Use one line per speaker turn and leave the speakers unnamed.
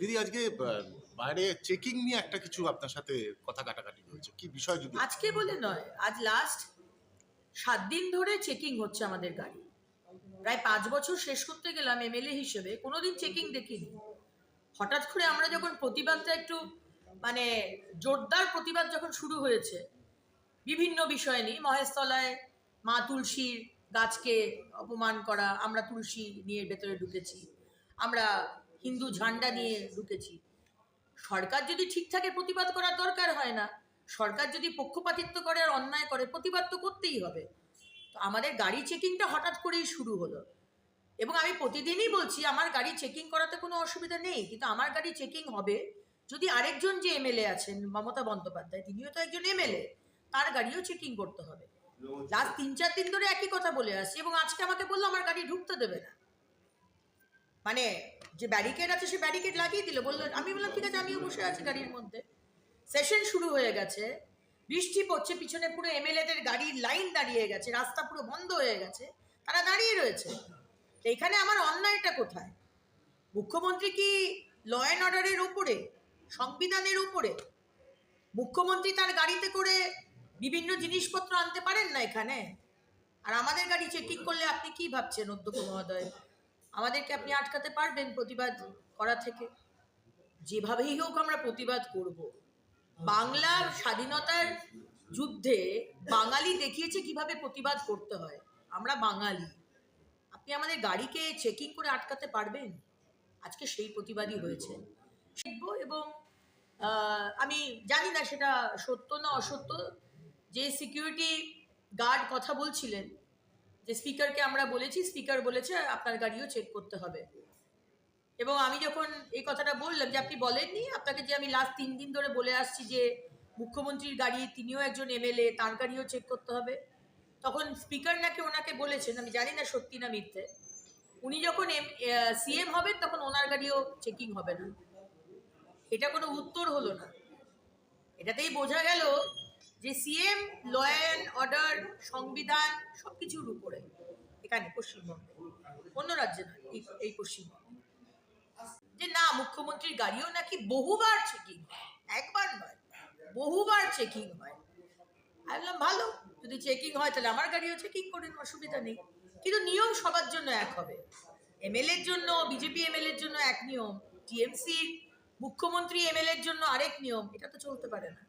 দিদি আজকে বাইরে চেকিং নিয়ে একটা কিছু আপনার সাথে কথা কাটাকাটি হয়েছে, কি বিষয় যদি
আজকে বলে নয়, আজ লাস্ট 7 দিন ধরে চেকিং হচ্ছে আমাদের গাড়ি। প্রায় 5 বছর শেষ করতে গেলাম এমএলএ হিসেবে, কোনোদিন চেকিং দেখিনি। হঠাৎ করে আমরা যখন প্রতিবাদটা একটু মানে জোরদার প্রতিবাদ যখন শুরু হয়েছে বিভিন্ন বিষয় নিয়ে, মহেশতলায় মা তুলসীর গাছকে অপমান করা, আমরা তুলসী নিয়ে ভেতরে ঢুকেছি, আমরা হিন্দু ঝান্ডা নিয়ে ঢুকেছি। সরকার যদি ঠিক থাকে প্রতিবাদ করার দরকার হয় না। সরকার যদি পক্ষপাতিত্ব করে আর অন্যায় করে, প্রতিবাদ তো করতেই হবে। তো আমাদের গাড়ি চেকিংটা হঠাৎ করেই শুরু হলো, এবং আমি প্রতিদিনই বলছি আমার গাড়ি চেকিং করাতে কোনো অসুবিধা নেই, কিন্তু আমার গাড়ি চেকিং হবে যদি আরেকজন যে এমএলএ আছেন মমতা বন্দ্যোপাধ্যায়, তিনিও তো একজন এমএলএ, তার গাড়িও চেকিং করতে হবে। লাস্ট 3-4 দিন ধরে একই কথা বলে আসছি, এবং আজকে আমাকে বললো আমার গাড়ি ঢুকতে দেবে না। মানে যে ব্যারিকেড আছে সে ব্যারিকেড লাগিয়ে দিল, বললো। আমি বললাম ঠিক আছে, আমিও বসে আছি গাড়ির মধ্যে। সেশন শুরু হয়ে গেছে, বৃষ্টি পড়ছে, পিছনে পুরো এমএলএদের গাড়ির লাইন দাঁড়িয়ে গেছে, রাস্তা পুরো বন্ধ হয়ে গেছে, তারা দাঁড়িয়ে রয়েছে। এখানে আমার অন্যায়টা কোথায়? মুখ্যমন্ত্রী কি ল অ্যান্ড অর্ডারের উপরে, সংবিধানের উপরে? মুখ্যমন্ত্রী তার গাড়িতে করে বিভিন্ন জিনিসপত্র আনতে পারেন না এখানে? আর আমাদের গাড়ি চেকিং করলে আপনি কি ভাবছেন অধ্যক্ষ মহোদয়? আমাদেরকে আপনি আটকাতে পারবেন প্রতিবাদ করা থেকে? যেভাবেই হোক আমরা প্রতিবাদ করব। বাংলার স্বাধীনতার যুদ্ধে বাঙালি দেখিয়েছে কিভাবে প্রতিবাদ করতে হয়। আমরা বাঙালি, আপনি আমাদের গাড়িকে চেকিং করে আটকাতে পারবেন? আজকে সেই প্রতিবাদই হয়েছে শিখবো। এবং আমি জানি না সেটা সত্য না অসত্য, যে সিকিউরিটি গার্ড কথা বলছিলেন, যে স্পিকারকে আমরা বলেছি, স্পিকার বলেছে আপনার গাড়িও চেক করতে হবে। এবং আমি যখন এই কথাটা বললাম যে আপনি বলেননি, আপনাকে যে আমি লাস্ট 3 দিন ধরে বলে আসছি যে মুখ্যমন্ত্রীর গাড়ি, তিনিও একজন এমএলএ, তার গাড়িও চেক করতে হবে, তখন স্পিকার নাকি ওনাকে বলেছেন, আমি জানি না সত্যি না মিথ্যে, উনি যখন সিএম হবেন তখন ওনার গাড়িও চেকিং হবে না। এটা কোনো উত্তর হলো না। এটাতেই বোঝা গেল যে সিএম ল অ্যান্ড অর্ডার, সংবিধান সবকিছুর উপরে এখানে পশ্চিমবঙ্গে, অন্য রাজ্যে নয়, এই পশ্চিমবঙ্গে। যে না, মুখ্যমন্ত্রীর গাড়িও নাকি বহুবার চেকিং হয়, একবার নয় বহুবার চেকিং হয়। আমি বললাম ভালো, যদি চেকিং হয় তাহলে আমার গাড়িও চেকিং করেন, অসুবিধা নেই, কিন্তু নিয়ম সবার জন্য এক হবে। এমএলএর জন্য, বিজেপি এমএলএর জন্য এক নিয়ম, টিএমসির মুখ্যমন্ত্রী এমএলএর জন্য আরেক নিয়ম, এটা তো চলতে পারে না।